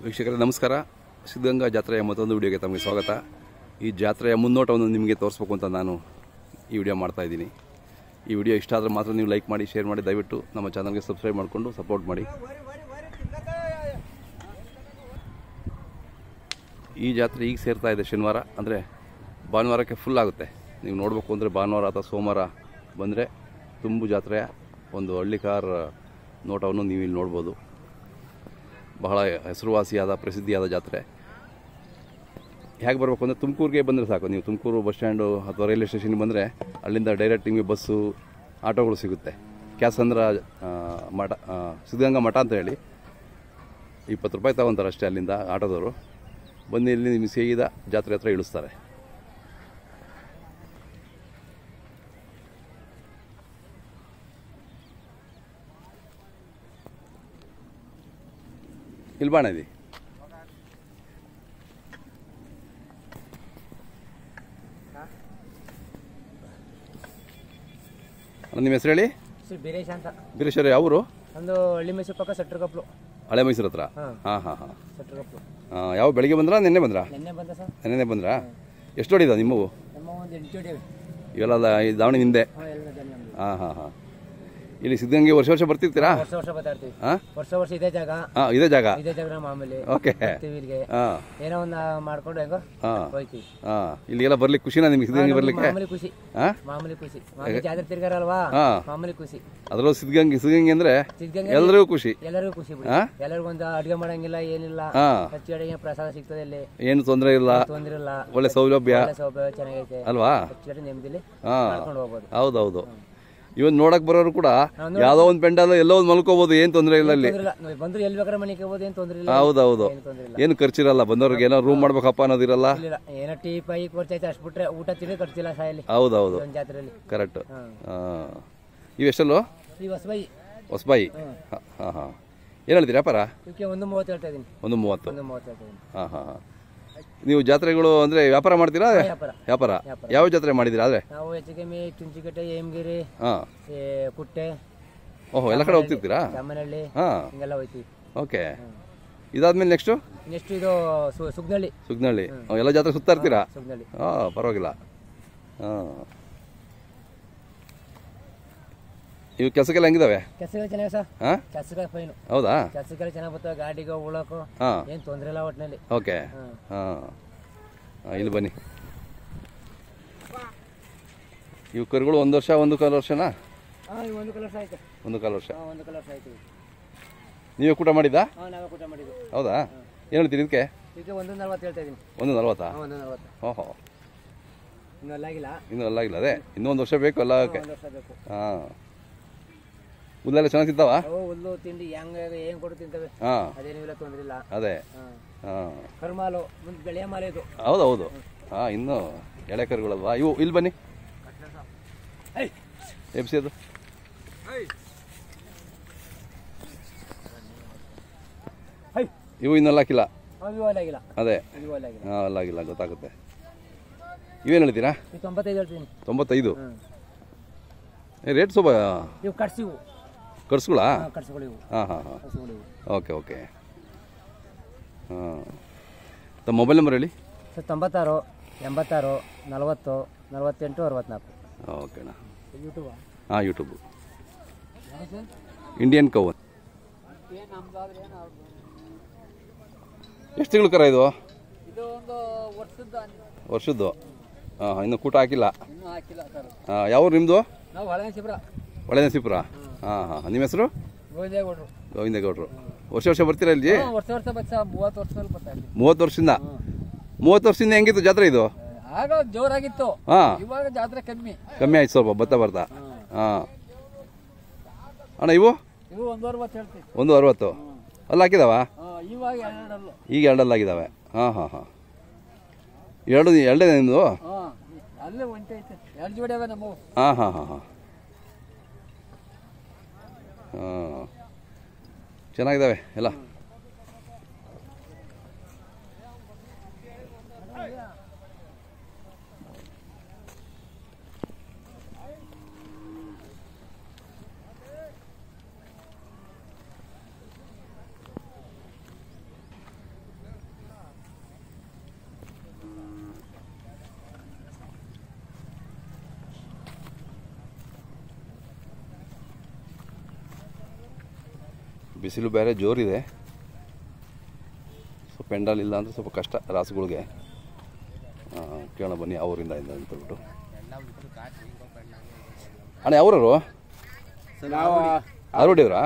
ವೀಕ್ಷಕರೇ ನಮಸ್ಕಾರ. ಸಿದ್ಧಗಂಗಾ ಜಾತ್ರೆಯ ಮತ್ತೊಂದು ವಿಡಿಯೋಗೆ ತಮಗೆ ಸ್ವಾಗತ. ಈ ಜಾತ್ರೆಯ ಮುನ್ನೋಟವನ್ನು ನಿಮಗೆ ತೋರಿಸ್ಬೇಕು ಅಂತ ನಾನು ಈ ವಿಡಿಯೋ ಮಾಡ್ತಾ ಇದ್ದೀನಿ. ಈ ವಿಡಿಯೋ ಇಷ್ಟ ಆದರೆ ಮಾತ್ರ ನೀವು ಲೈಕ್ ಮಾಡಿ, ಶೇರ್ ಮಾಡಿ, ದಯವಿಟ್ಟು ನಮ್ಮ ಚಾನಲ್ಗೆ ಸಬ್ಸ್ಕ್ರೈಬ್ ಮಾಡಿಕೊಂಡು ಸಪೋರ್ಟ್ ಮಾಡಿ. ಈ ಜಾತ್ರೆ ಈಗ ಸೇರ್ತಾ ಇದೆ ಶನಿವಾರ, ಅಂದರೆ ಭಾನುವಾರಕ್ಕೆ ಫುಲ್ ಆಗುತ್ತೆ. ನೀವು ನೋಡಬೇಕು ಅಂದರೆ ಭಾನುವಾರ ಅಥವಾ ಸೋಮವಾರ ಬಂದರೆ ತುಂಬು ಜಾತ್ರೆಯ ಒಂದು ಹಳ್ಳಿಕಾರ್ ನೋಟವನ್ನು ನೀವು ಇಲ್ಲಿ ನೋಡ್ಬೋದು. ಬಹಳ ಹೆಸರುವಾಸಿಯಾದ ಪ್ರಸಿದ್ಧಿಯಾದ ಜಾತ್ರೆ. ಹೇಗೆ ಬರಬೇಕು ಅಂದರೆ ತುಮಕೂರಿಗೆ ಬಂದರೆ ಸಾಕು. ನೀವು ತುಮಕೂರು ಬಸ್ ಸ್ಟ್ಯಾಂಡು ಅಥವಾ ರೈಲ್ವೆ ಸ್ಟೇಷನ್ಗೆ ಬಂದರೆ ಅಲ್ಲಿಂದ ಡೈರೆಕ್ಟ್ ನಿಮಗೆ ಬಸ್ಸು, ಆಟೋಗಳು ಸಿಗುತ್ತೆ. ಕ್ಯಾಸಂದ್ರ ಮಠ, ಸಿದ್ಧಗಂಗಾ ಮಠ ಅಂತ ಹೇಳಿ 20 ರೂಪಾಯಿ ತಗೊಂತಾರೆ ಅಷ್ಟೇ ಅಲ್ಲಿಂದ ಆಟೋದವರು. ಬಂದು ಇಲ್ಲಿ ನಿಮಗೆ ಸೀದಾ ಜಾತ್ರೆ ಹತ್ರ ಇಳಿಸ್ತಾರೆ. ಇಲ್ಲಿ ಬಾಣ ಇದೆ. ನಿಮ್ಮ ಹೆಸರು ಹೇಳಿ. ಬೀರೇಶ್ ಅಂತ. ಬೀರೇಶ್ವರ ಯಾವರು? ಒಂದು ಹಳ್ಳಿ ಮೈಸೂರು ಪಕ್ಕ ಸೆಟ್ರಗಪ್ಲು. ಹಳೆ ಮೈಸೂರು ಹತ್ರ. ಹಾಂ. ಸೆಟ್ರಗಪ್ಲು. ಯಾವ ಬೆಳಿಗ್ಗೆ ಬಂದ್ರಾ ನಿನ್ನೆ ಬಂದ್ರಾ? ನಿನ್ನೆ ಬಂದ ಸರ್. ನಿನ್ನೆ ಬಂದ್ರಾ? ಎಷ್ಟು ಹೊಡಿದ ನಿಮ್ಮವು? ನಮ್ಮ ಒಂದು 8 ಹೊಡಿವೆ. ಇವೆಲ್ಲ ಈ ದಾವಣಿ ಹಿಂದೆ. ಹಾಂ. ಇಲ್ಲಿ ಸಿದ್ಧಗಂಗೆ ವರ್ಷ ಬರ್ತಿರ್ತೀರಾ? ವರ್ಷ ಬರ್ತಾ ಇರ್ತೀವಿ. ವರ್ಷ ಇದೇ ಜಾಗ. ಇದೇ ಜಾಗ ಮಾಮೂಲಿ. ಓಕೆ. ಏನೋ ಒಂದು ಮಾಡ್ಕೊಂಡು ಹೆಂಗೋ ಹೋಯ್ತೀವಿ. ಇಲ್ಲಿಗೆಲ್ಲ ಬರ್ಲಿಕ್ಕೆ ಖುಷಿನಾ ನಿಮ್ಗೆ? ಸಿದ್ಧಗಂಗೆ ಬರ್ಲಿಕ್ಕೆ ಮಾಮೂಲಿ ಖುಷಿ. ಜಾತ್ರೆ ತಿರ್ಗಾರಲ್ವಾ, ಮಾಮೂಲಿ ಖುಷಿ. ಅದ್ರಲ್ಲೂ ಸಿದ್ಧಗಂಗೆ ಅಂದ್ರೆ ಎಲ್ಲರಿಗೂ ಖುಷಿ. ಎಲ್ಲರಿಗೂ ಖುಷಿ. ಎಲ್ಲರಿಗೂ ಒಂದು ಅಡ್ಗೆ ಮಾಡಂಗಿಲ್ಲ, ಏನಿಲ್ಲ. ಹಚ್ಚಿ ಅಡಿಗೆ ಪ್ರಸಾದ ಸಿಗ್ತದೆ ಇಲ್ಲಿ. ಏನು ತೊಂದರೆ ಇಲ್ಲ. ಒಳ್ಳೆ ಸೌಲಭ್ಯ ಚೆನ್ನಾಗೈತೆ ಅಲ್ವಾ? ಹಚ್ಚಿ ಅಡಿ ನೆಮ್ಮದಿಲಿ ಮಾಡ್ಕೊಂಡು ಹೋಗ್ಬೋದು. ಹೌದೌದು. ಇವನ್ ನೋಡಕ್ ಬರೋರು ಕೂಡ ಯಾವ್ದೋ ಒಂದ್ ಪೆಂಡಲ್ ಎಲ್ಲೋ ಒಂದ್ ಮಲ್ಕೋಬಹುದು, ಏನ್ ತೊಂದ್ರೆ ಇಲ್ಲ ಅಲ್ಲಿ. ಬಂದ್ರು ಎಲ್ಲಿ ಬೇಕಾದ್ರೆ ಮನೆಗೆ ಹೋಗ್ಬೋದು, ಏನ್ ತೊಂದ್ರೆ ಇಲ್ಲ. ಹೌದೌದು. ಏನು ಖರ್ಚಿರಲ್ಲ. ಬಂದವ್ರಿಗೆ ಏನೋ ರೂಮ್ ಮಾಡ್ಬೇಕಪ್ಪ ಅನ್ನೋದಿರಲ್ಲ. ಏನೋ ಟೀ ಪೈ ಖರ್ಚೈತೆ ಅಷ್ಟು ಬಿಟ್ರೆ ಊಟ ತಿಂಡಿ ಖರ್ಚಿಲ್ಲ ಸಾಯಲ್ಲಿ. ಹೌದೌದು, ಜಾತ್ರೆಯಲ್ಲಿ ಕರೆಕ್ಟ್. ಇವೆಷ್ಟಲ್ಲೋ? ಈ ಹೊಸಬಾಯಿ. ಹೊಸಬಾಯಿ. ಹಾ. ಏನ್ ಹೇಳ್ತೀರಿ ವ್ಯಾಪಾರ? 1.30 ಹೇಳ್ತಾ ಇದೀನಿ. 1.30. ಹಾ. ನೀವು ಜಾತ್ರೆಗಳು ಅಂದ್ರೆ ವ್ಯಾಪಾರ ಮಾಡ್ತೀರಾ? ವ್ಯಾಪಾರ. ಯಾವ ಜಾತ್ರೆ ಮಾಡಿದಿರಾ? ಆದ್ರೆ ನಾವು ಹೆಚ್ಚಿಗೆ ಚುಂಚಿಕಟ್ಟೆ, ಹೇಮಗಿರಿ, ಕುಟ್ಟೆ. ಓಹೋ, ಎಲ್ಲ ಕಡೆ ಹೋಗ್ತಿರ್ತೀರಾ? ಚಾಮನಹಳ್ಳಿ ಹಿಂಗೆಲ್ಲ ಹೋಗ್ತೀವಿ. ಓಕೆ. ಇದಾದ್ಮೇಲೆ ನೆಕ್ಸ್ಟ್ ಇದು ಸುಗ್ನಳ್ಳಿ. ಎಲ್ಲ ಜಾತ್ರೆ ಸುತ್ತಾ ಇರ್ತೀರಾ? ಸುಗ್ನಳ್ಳಿ. ಪರವಾಗಿಲ್ಲ. ಇವು ಕೆಲಸಕ್ಕೆಲ್ಲ ಹೆಂಗಿದಾವೆ? ಕೆಲಸಗಳು ಚೆನ್ನಾಗಿ ಸರ್. ಕೆಲಸಗಳು ಫೈನ್. ಹೌದಾ? ಕೆಲಸಗಳು ಚೆನ್ನಾಗಿ ಬರ್ತಾವೆ. ಗಾಡಿಗೆ ಉಳಕು ಏನ್ ತೊಂದ್ರೆ ಇಲ್ಲ ಒಟ್ಟಿನಲ್ಲಿ. ಓಕೆ. ಇಲ್ಲಿ ಬನ್ನಿ. ಇವು ಕರುಗಳು 1 ವರ್ಷ 1.25 ವರ್ಷನಾ? 1.25 ವರ್ಷ ಆಯ್ತು. 1.25 ವರ್ಷ. 1.25 ವರ್ಷ ಆಯ್ತು. ನೀವೇ ಕೂಟ ಮಾಡಿದ್ದಾ? ನಾವೇ ಕೂಟ ಮಾಡಿದ್ದು. ಹೌದಾ? ಏನು ಹೇಳ್ತೀರಿ ಇದಕ್ಕೆ? 1.40 ಹೇಳ್ತಾ ಇದೀನಿ. 1.40? 1.40. ಓಹೋ, ಇನ್ನೂ ಅಲ್ಲಾಗಿಲ್ಲ. ಅದೇ ಇನ್ನೂ 1 ವರ್ಷ ಬೇಕು ಎಲ್ಲ. ಓಕೆ. 1 ವರ್ಷ ಬೇಕು. ಹುಲ್ಲೆಲ್ಲ ಚೆನ್ನಾಗಿ ತಿಂತಾವ? ಹುಲ್ಲು ತಿಂಡಿ ಹೆಂಗ್ ಕೊಟ್ಟು ತಿಂತವೆ. ಅದೇನಿಲ್ಲ, ತೊಂದ್ರೆ ಇಲ್ಲ. ಅದೇ ಕರ್ಮಾಲು ಮುಂದೆ ಬೆಳೆಯ ಮಾಲೆ ಇದು. ಹೌದೌದು. ಇನ್ನು ಎಳೆ ಕರುಗಳಲ್ವಾ ಇವು? ಇಲ್ಲಿ ಬನ್ನಿ. ಎಬ್ಸಿ ಅದು. ಇವು ಇನ್ನೆಲ್ಲ ಹಾಕಿಲ್ಲ. ಅದೇ ಅಲ್ಲಾಗಿಲ್ಲ, ಗೊತ್ತಾಗುತ್ತೆ. ಇವೇನು ಹೇಳ್ತೀರಾ? 95 ಹೇಳ್ತೀನಿ. 95. ರೇಟ್ ಸ್ವಲ್ಪ ಇವು ಕಟ್ಸಿವು. ಕಟ್ಸುಗಳಾ? ಕಟ್ಸುಗಳು ಇವು. ಹಾಂ. ಓಕೆ. ತಮ್ಮ ಮೊಬೈಲ್ ನಂಬರ್ ಹೇಳಿ. 96 86 40 48 64. ಓಕೆಣ್ಣ. ಯೂಟ್ಯೂಬ್. ಯೂಟ್ಯೂಬ್. Indian cow. ಎಷ್ಟು ತಿಂಗಳು ಕರ ಇದು? ಇದು ಒಂದು ವರ್ಷದ್ದು. ಇನ್ನು ಕೂಟ ಹಾಕಿಲ್ಲ. ಯಾವ ನಿಮ್ಮದು? ನಾವು ಹೊಳೆನರಸೀಪುರ. ಹಾಂ. ನಿಮ್ಮ ಹೆಸರು? ಗೋವಿಂದೇಗೌಡರು. ವರ್ಷ ಬರ್ತೀರಾ ಇಲ್ಲಿ? 30 ವರ್ಷದಿಂದ. 30 ವರ್ಷದಿಂದ ಹೆಂಗಿತ್ತು ಜಾತ್ರೆ ಇದು? ಆಗ ಜೋರಾಗಿತ್ತು. ಇವಾಗ ಜಾತ್ರೆ ಕಮ್ಮಿ ಆಯ್ತು ಸ್ವಲ್ಪ ಬರ್ತಾ. ಅಣ್ಣ ಇವು 1.60 ಹೇಳ್ತೀವಿ. 1.60 ಅಲ್ಲಿ ಹಾಕಿದಾವ? ಈಗ 2 ಆಗಿದಾವೆ. ಹಾಂ. ಎರಡೇ ನಿಮ್ಮದು? ಅಲ್ಲೇ ಒಂಟೆ ಐತೆ. 2 ಜೋಡಿ ಅವೆ ನಮ್ಮವು. ಹಾಂ. ಚೆನ್ನಾಗಿದ್ದಾವೆ ಎಲ್ಲ. ಬಿಸಿಲು ಬೇರೆ ಜೋರಿದೆ. ಸೊ ಪೆಂಡಾಲ್ ಇಲ್ಲ ಅಂದರೆ ಸ್ವಲ್ಪ ಕಷ್ಟ ರಾಸುಗಳಿಗೆ. ಕೇಳೋಣ ಬನ್ನಿ ಅವರಿಂದ ಅಂತೇಳ್ಬಿಟ್ಟು. ಅಣ್ಣ ಯಾವ್ರವರು? ಆರೋಡಿಯವರಾ?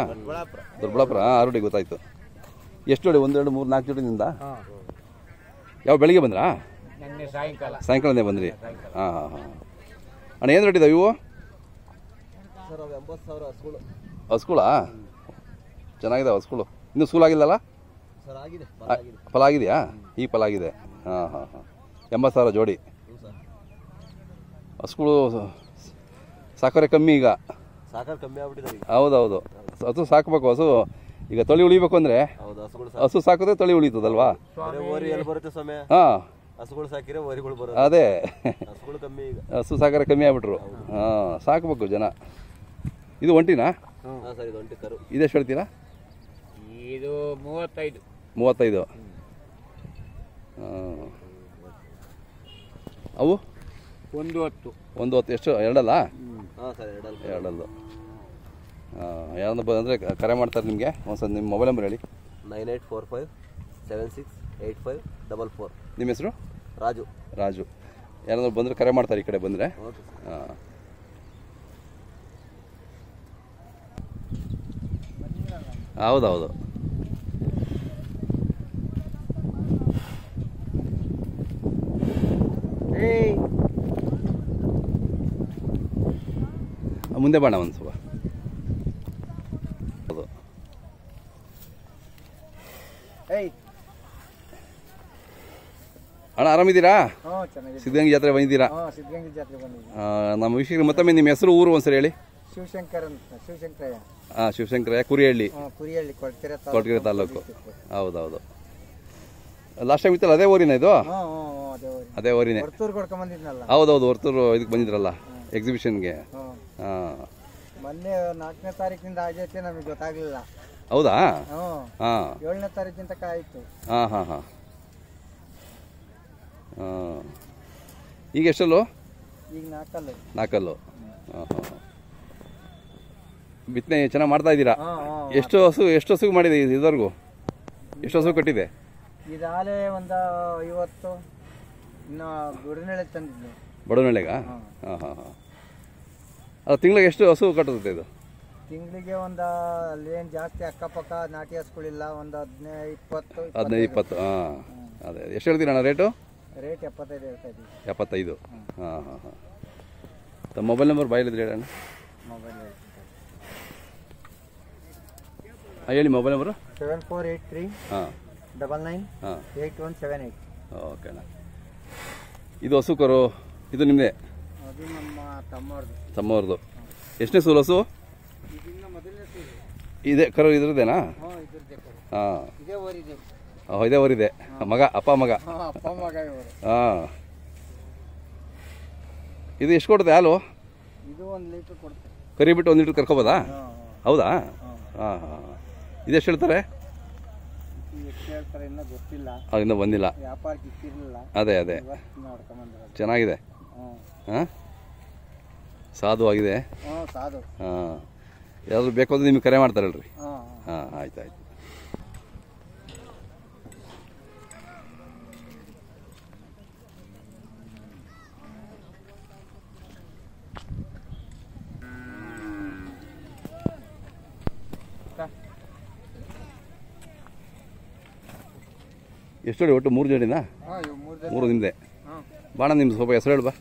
ದೊಡ್ಡಬಳ್ಳಾಪುರ. ಆರೋಡಿ ಗೊತ್ತಾಯ್ತು. ಎಷ್ಟು ಜೋಡಿ? 1 2 3 4 ಜೋಡಿನಿಂದ ಯಾವ ಬೆಳಿಗ್ಗೆ ಬಂದ್ರಾ? ಸಾಯಂಕಾಲನೇ ಬಂದ್ರಿ? ಹಾಂ ಹಾಂ ಹಾಂ. ಅಣ್ಣ ಏನು ರೇಟ್ ಇದಾವೆ ಇವು? ಹಸ್ಕುಳಾ? ಚೆನ್ನಾಗಿದ್ದಾವೆ ಹಸ್ಕುಳು. ಇನ್ನೂ ಸೂಲಾಗಿಲ್ಲಲ್ಲ? ಫಲ ಆಗಿದೆಯಾ? ಈ ಫಲ ಆಗಿದೆ. ಹಾಂ ಹಾಂ ಹಾಂ. 80,000 ಜೋಡಿ. ಹಸ್ಕುಳು ಸಾಕೋರೆ ಕಮ್ಮಿ ಈಗ. ಹೌದೌದು. ಹಸು ಸಾಕಬೇಕು. ಹಸು ಈಗ ತಳಿ ಉಳಿಬೇಕು ಅಂದರೆ ಹಸು ಸಾಕಿದ್ರೆ ತಳಿ ಉಳಿತದಲ್ವಾ? ಹಾಂ ಅದೇ. ಹಸು ಸಾಕರೆ ಕಮ್ಮಿ ಆಗ್ಬಿಟ್ರು. ಹಾಂ ಸಾಕಬೇಕು ಜನ. ಇದು ಒಂಟಿನಾ? ಇದೆಷ್ಟು ಹೇಳ್ತೀರಾ? ಇದು 35. 35. ಹಾಂ. ಅವು 110. 110. ಎಷ್ಟು? ಎರಡಲ್ಲ? ಎರಡಲ್ಲು. ಹಾಂ. ಯಾರನ್ನ ಬಂದರೆ ಕರೆ ಮಾಡ್ತಾರೆ ನಿಮಗೆ. ಒಂದ್ಸಲ ನಿಮ್ಮ ಮೊಬೈಲ್ ನಂಬರ್ ಹೇಳಿ. 9845768544. ನಿಮ್ಮ ಹೆಸರು? ರಾಜು. ರಾಜು. ಯಾರಾದ್ರೂ ಬಂದರೆ ಕರೆ ಮಾಡ್ತಾರೆ ಈ ಕಡೆ ಬಂದರೆ. ಹಾಂ. ಹೌದೌದು. ಮುಂದೆ ಬಾಣ ಒಂದು ಸ್ವಲ್ಪ. ಹೌದು. ಅಣ್ಣ ಆರಾಮಿದ್ದೀರಾ? ಸಿದ್ಧಗಂಗೆ ಜಾತ್ರೆ ಬಂದಿದ್ದೀರಾ? ನಮ್ಮ ವೀಕ್ಷಕರಿಗೆ ಮತ್ತೊಮ್ಮೆ ನಿಮ್ಮ ಹೆಸರು, ಊರು ಒಂದ್ಸರಿ ಹೇಳಿ. ಶಿವಶಂಕರ್ ಅಂತ. ಶಿವಶಂಕರಯ್ಯ. ಹಾಂ ಶಿವಶಂಕರಯ್ಯ, ಕುರಿಹಳ್ಳಿ, ಕೊರಟಗೆರೆ ತಾಲೂಕು. ಹೌದೌದು. ಲಾಸ್ಟ್ ಟೈಮ್ ಇತ್ತಲ್ಲ ಅದೇ ಊರಿನ ಇದು? ಅದೇ ಊರಿನೇ. ಹೌದೌದು. ಹೊರ್ತೂರು ಇದಕ್ಕೆ ಬಂದಿದ್ರಲ್ಲ ಎಕ್ಸಿಬಿಷನ್ಗೆ. ಹಾಂ. ಮೊನ್ನೆ 4ನೇ ತಾರೀಕಿನಿಂದ ಆಗೈತೆ, ನಮಗೆ ಗೊತ್ತಾಗ್ಲಿಲ್ಲ. ಹೌದಾ? ಹಾಂ. 7ನೇ ತಾರೀಕಿಂತ ಆಯಿತು. ಹಾಂ ಹಾಂ ಹಾಂ ಹಾಂ. ಈಗ ಎಷ್ಟಲ್ಲು? ಈಗ 4 4. ಹಾಂ ಹಾಂ. ಬಿತ್ತನೆ ಚೆನ್ನಾಗಿ ಮಾಡ್ತಾ ಇದ್ದೀರಾ? ಎಷ್ಟು ಹಸು ಮಾಡಿದೆ ಇದುವರೆಗೂ? ಎಷ್ಟು ಹಸು ಕಟ್ಟಿದೆ? ಇದಾಲೆ ಒಂದು 50. ಇನ್ನು ಬುಡನೆಳೆ ತಂದಿದ್ದೆ. ಬಡವನಳ್ಳಿಗ? ಹಾಂ ಹಾಂ ಹಾಂ. ಅದು ತಿಂಗಳಿಗೆ ಎಷ್ಟು ಹಸು ಕಟ್ಟುತ್ತೆ ಇದು? ತಿಂಗಳಿಗೆ ಒಂದು ಅಲ್ಲೇನು ಜಾಸ್ತಿ ಅಕ್ಕಪಕ್ಕ ನಾಟಿ ಹಸುಗಳಿಲ್ಲ, ಒಂದು 15-20. 15-20. ಹಾಂ. ಅದೇ ಎಷ್ಟು ಹೇಳ್ತೀರ ಅಣ್ಣ ರೇಟು? ರೇಟ್ 75 ಹೇಳ್ತಾ ಇದ್ದೀವಿ. 75. ಹಾಂ ಹಾಂ ಹಾಂ. ತಮ್ಮ ಮೊಬೈಲ್ ನಂಬರ್ ಬಾಯಲ್ಲಿದ್ರೆ ಹೇಳಣ್ಣ. ಮೊಬೈಲ್ ಹೇಳಿ. Mobile number? 7483 ಹಾಂ 99 ಹಾಂ 8178. ಓಕೆ ಅಣ್ಣ. ಇದು ಹಸು ಕರು ಇದು ನಿಮ್ಮದೇ? ಅದು ನಮ್ಮ ತಮ್ಮವ್ರದ್ದು. ಎಷ್ಟನೇ ಸೂಲು ಹಸು? ಇದೆ ಕರು ಇದ್ರದ್ದೇನಾ? ಹಾಂ. ಇದೇ ಊರಿದೆ. ಮಗ, ಅಪ್ಪ ಮಗ. ಹಾಂ. ಇದು ಎಷ್ಟು ಕೊಡುತ್ತೆ ಹಾಲು? ಇದು 1 ಲೀಟ್ರ್ ಕೊಡುತ್ತೆ. ಕರಿ ಬಿಟ್ಟು 1 ಲೀಟ್ರ್ ಕರ್ಕೋಬೋದಾ? ಹೌದಾ? ಹಾಂ ಹಾಂ. ಇದೆಷ್ಟು ಹೇಳ್ತಾರೆ? ಇನ್ನೂ ಗೊತ್ತಿಲ್ಲ, ಇನ್ನೂ ಬಂದಿಲ್ಲ. ವ್ಯಾಪಾರಕ್ಕೆ ಇಟ್ಟಿರಲಿಲ್ಲ. ಅದೇ ಚೆನ್ನಾಗಿದೆ. ಹಾಂ. ಸಾಧು ಆಗಿದೆ. ಸಾಧು. ಹಾಂ. ಯಾರಾದ್ರು ಬೇಕು ಅಂದ್ರೆ ನಿಮಗೆ ಕರೆ ಮಾಡ್ತಾರಲ್ರಿ? ಹಾಂ ಆಯ್ತು. ಎಷ್ಟು ಜೋಡಿ ಒಟ್ಟು? 3 ಜೋಡಿನಾ? 3 ನಿಮ್ಮದೆ. ಬಾಣ ನಿಮ್ಮ ಸ್ವಲ್ಪ ಹೆಸರು ಹೇಳಿ ಬಾ.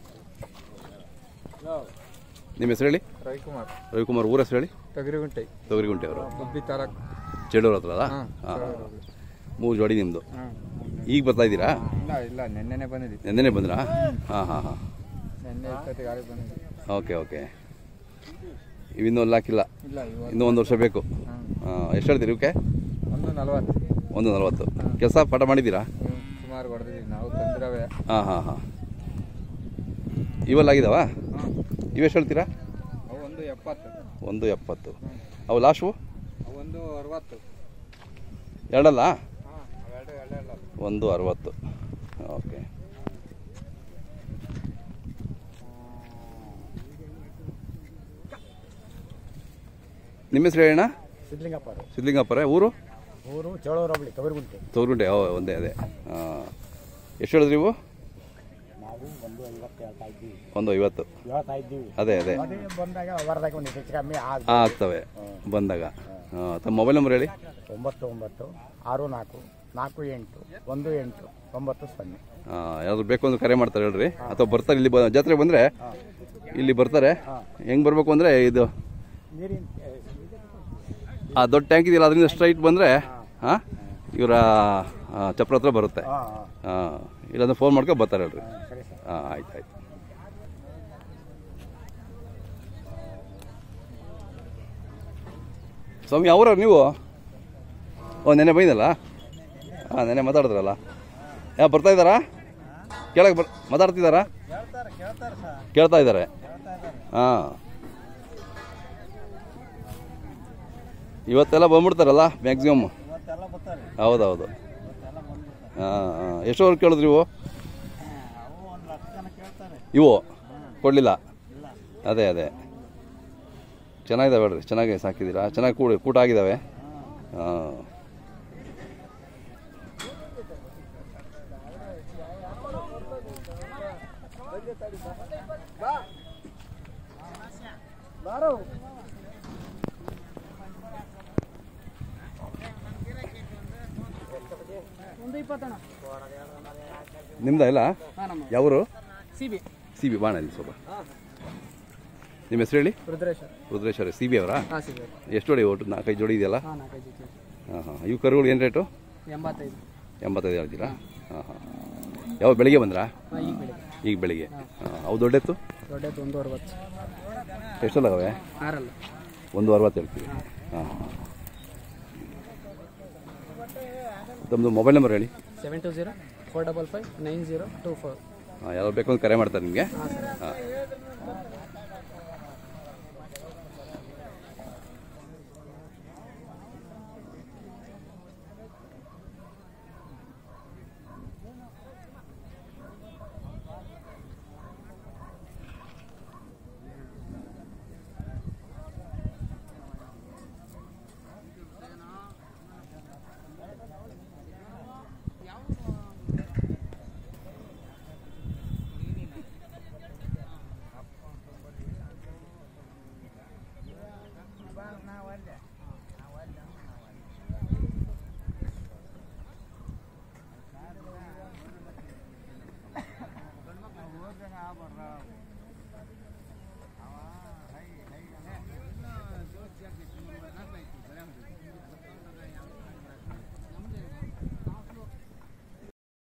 ನಿಮ್ಮ ಹೆಸರು ಹೇಳಿ. ರವಿಕುಮಾರ್. ಊರ ಹೆಸರು ಹೇಳಿ. ತೊಗರಿಗುಂಟೆ ಅವರು. ಚೆಡೂರು ಹತ್ರ ಅಲ್ಲ? ಹಾಂ. 3 ಜೋಡಿ ನಿಮ್ಮದು. ಈಗ ಬರ್ತಾ ಇದ್ದೀರಾ? ಇಲ್ಲ, ನೆನ್ನೆನೇ ಬಂದಿದ್ದೀವಿ. ನೆನ್ನೆನೇ ಬಂದ್ರಾ? ಹಾಂ ಹಾಂ ಹಾಂ. ಓಕೆ. ಇವಿನ್ನೂ ಅಲ್ಲಿ ಹಾಕಿಲ್ಲ? ಇನ್ನೂ 1 ವರ್ಷ ಬೇಕು. ಹಾಂ. ಎಷ್ಟು ಹೇಳ್ತೀರಿ ಇವಕ್ಕೆ? 140. ಕೆಲಸ ಪಾಠ ಮಾಡಿದ್ದೀರಾ? ಸುಮಾರು ಹೊಡೆದಿದ್ದೀವಿ ನಾವು, ತಂದಿರವೆ. ಹಾಂ. ಇವೆಲ್ಲ ಆಗಿದಾವ? ಇವೆಷ್ಟು ಹೇಳ್ತೀರಾ? 170. ಅವು ಲಾಸ್ಟು? 160. ಎರಡಲ್ಲ? 160. ಓಕೆ. ನಿಮ್ಮ ಹೆಸರು ಹೇಳಣ್ಣ? ಸಿದ್ಲಿಂಗಪ್ಪ ಸಿದ್ಲಿಂಗಪ್ಪರೇ ಊರು ಊರು ಚೇಳೂರು ಹೋಬಳಿ ತೊಗರಿಗುಂಟೆ. ತೋರ್ಗುಂಟೆ ಒಂದೇ ಅದೇ ಎಷ್ಟು ಹೇಳಿದ್ರಿ ನೀವು? ನಾವು 150 ಹೇಳ್ತಾ ಇದ್ದೀವಿ. 150 ಹೇಳ್ತಾ ಇದ್ದೀವಿ. ಅದೇ ಅದೇ ಬಂದಾಗ ವಾರದಾಗ ಒಂದು ಹೆಚ್ಚು ಕಮ್ಮಿ ಆಗ್ತವೆ ಬಂದಾಗ. ತಮ್ಮ ಮೊಬೈಲ್ ನಂಬರ್ ಹೇಳಿ. 99 64 48 18 90. ಯಾರಾದ್ರು ಬೇಕು ಅಂದ್ರೆ ಕರೆ ಮಾಡ್ತಾರೆ ಹೇಳ್ರಿ, ಅಥವಾ ಬರ್ತಾರೆ ಇಲ್ಲಿ ಜಾತ್ರೆ ಬಂದರೆ ಇಲ್ಲಿ ಬರ್ತಾರೆ. ಹೆಂಗೆ ಬರಬೇಕು ಅಂದರೆ ಇದು ದೊಡ್ಡ ಟ್ಯಾಂಕ್ ಇದೆಯಲ್ಲ ಅದರಿಂದ ಸ್ಟ್ರೈಟ್ ಬಂದರೆ ಇವರ ಚಪ್ರ ಹತ್ರ ಬರುತ್ತೆ. ಇಲ್ಲಾಂದ್ರೆ ಫೋನ್ ಮಾಡ್ಕೊಂಡು ಬರ್ತಾರೆ ಹೇಳ್ರಿ. ಆಯ್ತು ಆಯ್ತು. ಸ್ವಾಮಿ ಅವರ ನೀವು ನೆನೆ ಬೈದಲ್ಲ? ನೆನೆ ಮಾತಾಡಿದ್ರಲ್ಲ, ಬರ್ತಾ ಇದ್ದಾರಾ? ಕೇಳಕ್ಕೆ ಮಾತಾಡ್ತಿದ್ದಾರಾ? ಕೇಳ್ತಾ ಇದ್ದಾರೆ. ಇವತ್ತೆಲ್ಲ ಬಂದ್ಬಿಡ್ತಾರಲ್ಲ ಮ್ಯಾಕ್ಸಿಮಮ್. ಹೌದೌದು. ಎಷ್ಟುವರೆಗೆ ಕೇಳಿದ್ರಿ ಇವು ಕೊಡಲಿಲ್ಲ? ಅದೇ ಅದೇ ಚೆನ್ನಾಗಿದ್ದಾವೆ ಹೇಳ್ರಿ, ಚೆನ್ನಾಗಿ ಸಾಕಿದ್ದೀರಾ, ಚೆನ್ನಾಗಿ ಕೂಟ ಆಗಿದ್ದಾವೆ. ನಿಮ್ದ ಇಲ್ಲ? ಯಾವರು? ಸಿ ಬಿ ಬಾಣ ಇಲ್ಲಿ ಸ್ವಲ್ಪ. ನಿಮ್ಮ ಹೆಸರು ಹೇಳಿ. ರುದ್ರೇಶ್ವರ. ಸಿ ಬಿ ಅವರಾ? ಎಷ್ಟು ಜೋಡಿ ಒಟ್ಟು? 4-5 ಜೋಡಿ ಇದೆಯಲ್ಲ? ಇವು ಕರುಗಳು ಏನು ರೇಟು? 85 ಹೇಳ್ತೀರಾ? ಯಾವ ಬೆಳಿಗ್ಗೆ ಬಂದ್ರಾ? ಈಗ ಬೆಳಿಗ್ಗೆ. ಅವು ದೊಡ್ಡೆತ್ತು? 160. ಎಷ್ಟಲ್ಲಾಗವೆ? 160 ಹೇಳ್ತೀವಿ. ತಮ್ಮದು ಮೊಬೈಲ್ ನಂಬರ್ ಹೇಳಿ. 720 455 9024. ಯಾರು ಬೇಕು ಅಂತ ಕರೆ ಮಾಡ್ತಾರೆ ನಿಮಗೆ.